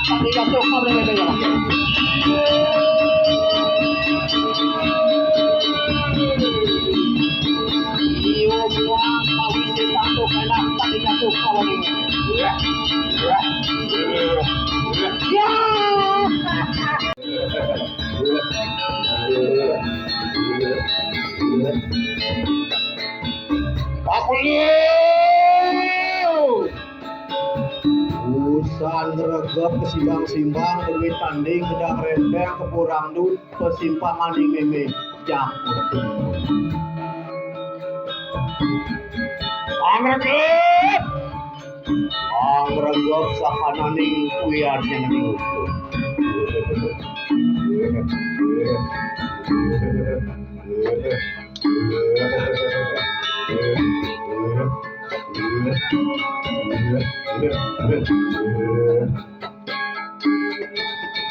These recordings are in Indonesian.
tapi jatuh pada beda. Iyo buang mawisi satu kena tapi jatuh pada beda. Ya. Aku usan regep kesimbang-simbang demi tanding gedang rembeng kepurang dut pesimpang maning meme campur angregep sakananing kuyar yang diukur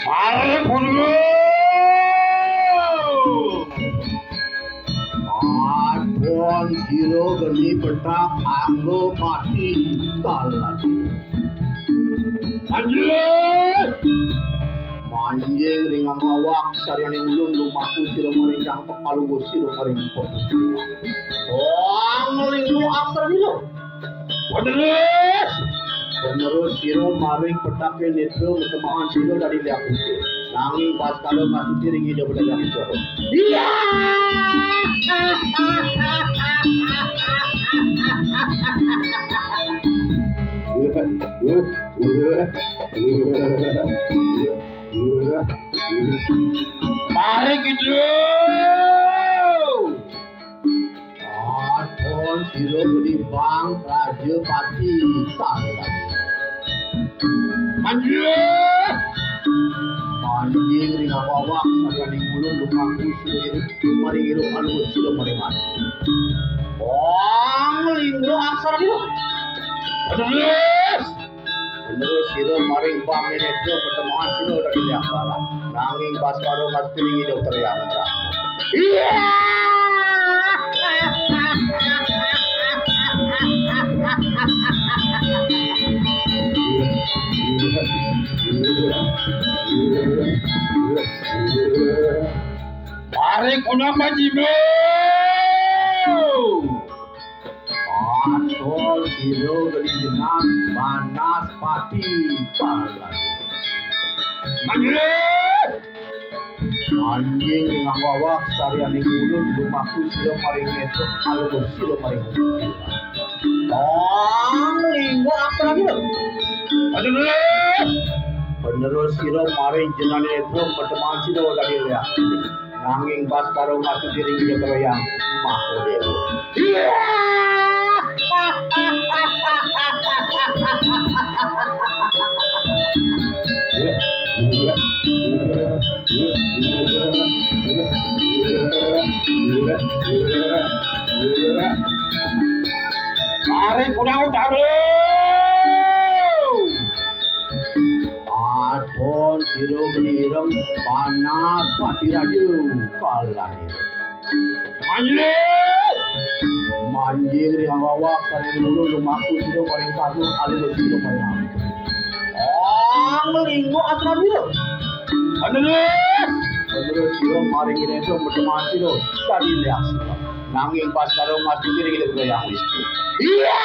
Are kungo Adon zero geni petak anggo mati kalah Manjing ringang awak sarian yang ulun lumaku siro meringkang kepalu siro meringkang ngelingku aksara dulu penerus siro maring petake netro ketemahan siro dari liak putih nanging pas kalau masuk tiring hidup berdagang itu iya mari gitu Adon siro beli bang raja pati salah Manjing ringang wawak sarian mulun lumaku siro mari hirup alus siro mari mati linggo aksara dulu Menurut siro maring bang netro pertemuan siro dari liak barat nanging pas karo mas piring hidup teriak iya mari kunapa jibo Atol siro geli jenang panas pati palas anjing dengan wawak sarian yang ulun lumaku siro maring netro alus siro maring linggo aksara dulu penerus siro maring jenan netro pertemuan siro dari liak nanging pas karo masuk diri dia keroyang maho dewa mari kurang utara Adon siro genirem panas pati raju kalah manjing ringang wawak sarian dulu lumaku siro paling satu alus siro paling linggo aksara dulu menurut siro maring netro pertemuan siro tadi liak siro nanging pas karo masuk diri kita bergoyang istri iya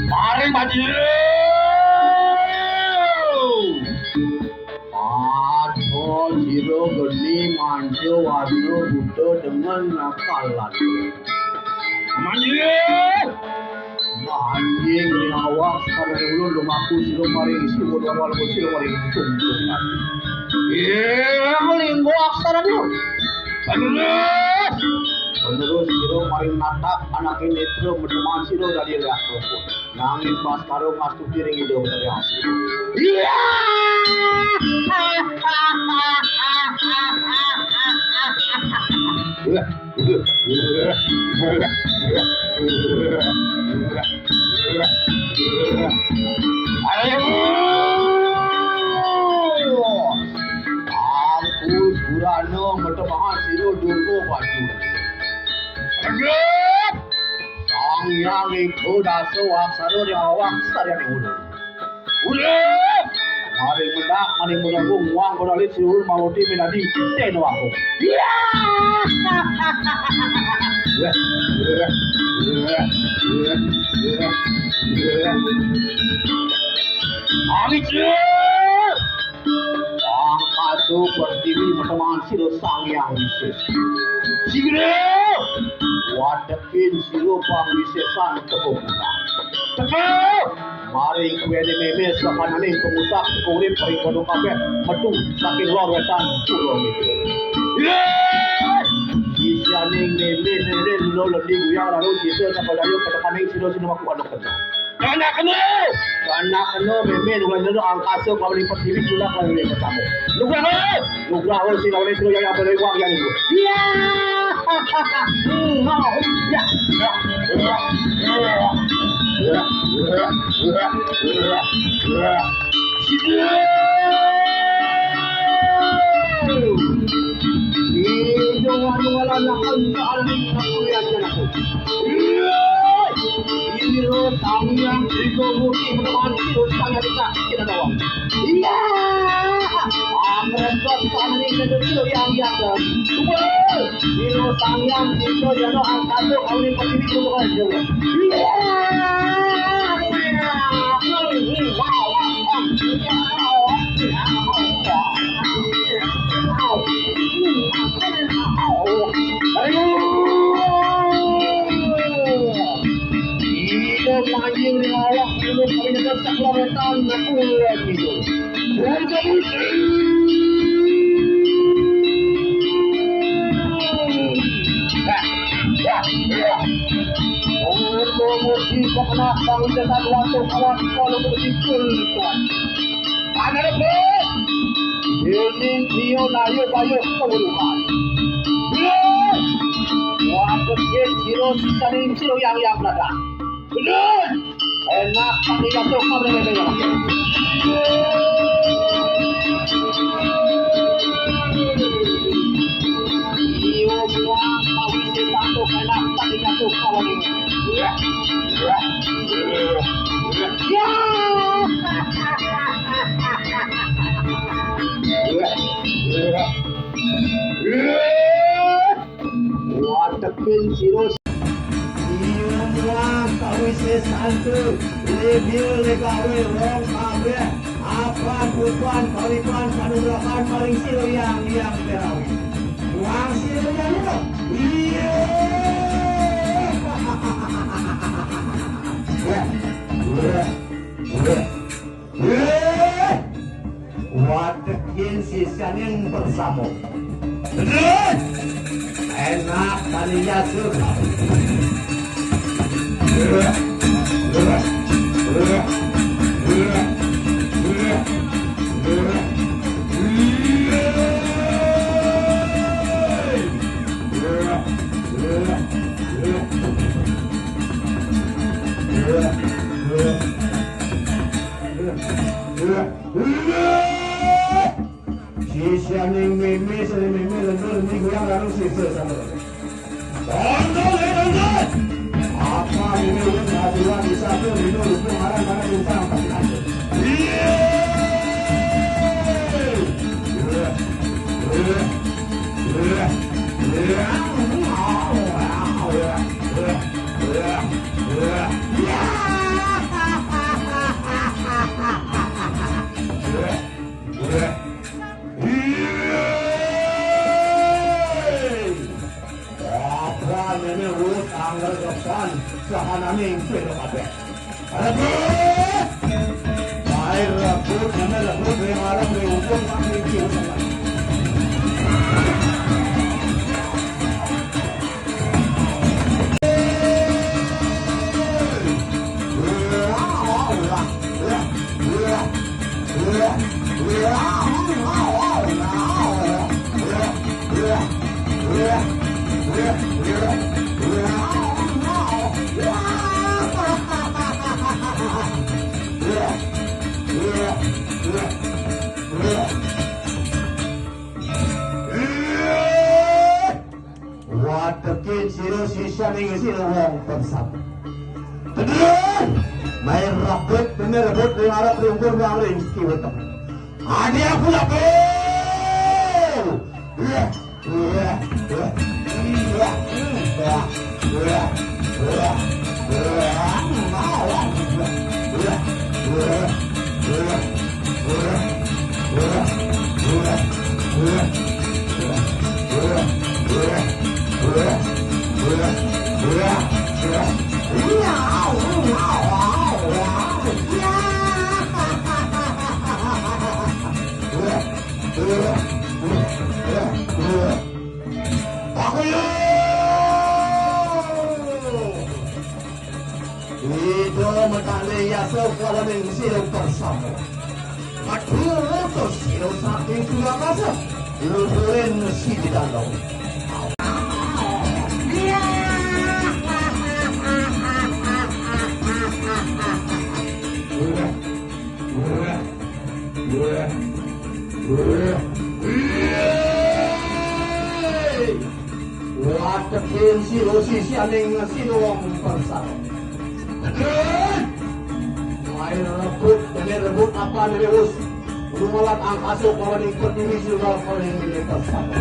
mari maju Adon siro geni manjo warno budo dengan nakalan anjing ringang awak sarian ulun lumaku siro maring isu bodwal siro maring tungtung linggo aksara dulu penerus siro maring natap anake netro pertemuan siro dari liak putih nanging pas karo masuk piring hidup dari hasil iya yang ikuda soak saruri awak sarani udah mari mendak mari menunggu uang beralih siul mau di minadi ten waktu iya Ang masuk berdiri berteman siro sang yang wises. Sigre, wadakin siro pang wisesan kebuka. Tepuk, mari kuwede memes kapanane pengusak kurin parikono kafe metu saking lor wetan pulau itu. Isianing memes lolo di guyang lalu sisa kapadayo kedepaning siro sino maku anak kena. Anak kena memes ulah nelo angkasa kau lipat diri sudah kau lipat pertama. Nugrah si lawan itu yang apa dari uang yang itu. Iya. Mau ya. Ini wala lakan saan aku ya aku. Ini lo tangyang iko muti menawan itu sangat kita tahu. Iya. Amrepot sanani kedua yang biasa. Ini lo tangyang iko jano angkado kau ni pasti itu aja. Iya. Majing ni awak dulu kami nak saklawetan aku itu. Oh, mesti kena bang dekat waktu kawan kalau betul. Mana dek? Ini dia nayo bayo keburuhan. Waktu dia siro siro yang belakang. Benar. Enak kami jatuh kami bebek. Iyo buang kami jatuh enak kami jatuh kawan ini. Ya. Wadakin siro kau sesantu lebih legawe rong kabe apa bukan kalipan kanugrakan paling silo yang terawi uang silo yang itu iya wadakin sisanin bersama enak tadinya suka Watekin siro sisa ning siro wong bersama. May rapot na rabot ng harap ng kurma rin kiwata. Ani ako na po! Ako yun! Ito mataliya sa kalaming silong parsamo. Matulog sino sa aking kulakasa. Ilutuin si Didalaw. Watakin si Rosi siya ng sinuwang parsamo. May rabot, nalirabot apa nalirus. Lumalat ang kaso kawaling kondimisyon na kawaling parsamo.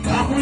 Aku